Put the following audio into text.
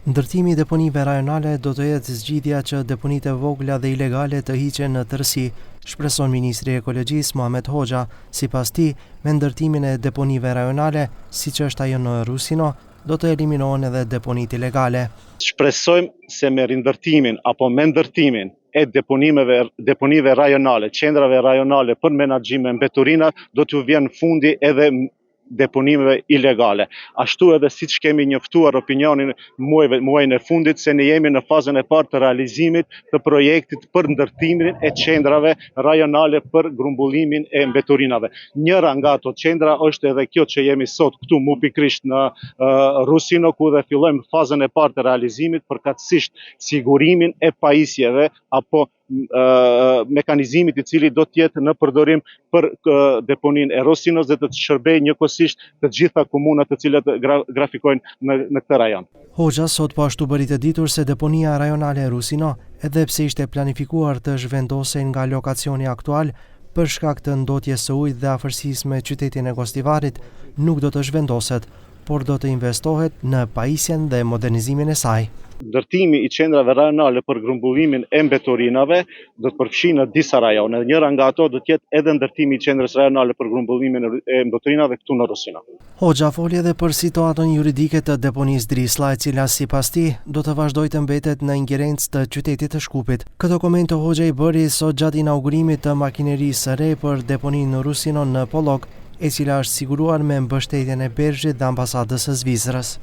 Ndërtimi i deponive rajonale do të jetë zgjidhja që deponitë e vogla dhe ilegale të hiqen në tërësi, shpreson Ministri i Ekologjisë Muhamet Hoxha. Sipas tij, me ndërtimin e deponive rajonale, siç është ajo në Rusino, do të eliminohen edhe deponitë ilegale. Shpresojmë se me rindërtimin apo me ndërtimin e deponive rajonale, qendrave rajonale për menaxhim me mbeturina, do t'u vjen fundi edhe deponimeve ilegale. Ashtu edhe siç kemi njoftuar opinionin muajin e fundit se ne jemi në fazën e parë të realizimit të projektit për ndërtimin e qendrave rajonale për grumbullimin e mbeturinave. Njëra nga ato qendra është edhe kjo që jemi sot këtu pikërisht në Rusino, ku dhe fillojmë fazën e parë të realizimit përkatësisht sigurimin e pajisjeve apo mekanizimit i cili do t'jetë në përdorim për deponin e Rosinos dhe të shërbejë njëkohësisht të gjitha komunat të cilat grafikojnë në këtë rajon. Hoxha sot po ashtu bëri të ditur se deponia rajonale e Rusino, edhe pse ishte planifikuar të zhvendosej nga lokacioni aktual për shkak të ndotjes së ujit dhe afërsisë me qytetin e Gostivarit, nuk do të zhvendoset, por do të investohet në pajisjen dhe modernizimin e saj. Ndërtimi i qendrave rajonale për grumbullimin e mbeturinave do të përfshijë në disa rajone. Njëra nga ato do të jetë edhe ndërtimi i qendrës rajonale për grumbullimin e mbeturinave këtu në Rusino. Hoxha foli edhe për situatën juridike të deponisë Drislla, e cila sipas tij do të vazhdojë të mbetet në ingerencë të qytetit të Shkupit. Këtë koment të Hoxha i bëri sot gjatë inaugurimit të makinerisë së re për deponinë në Rusino në Pollok, e cila është siguruar me mbështetjen e Bergjet dhe ambasadës së Zvicrës.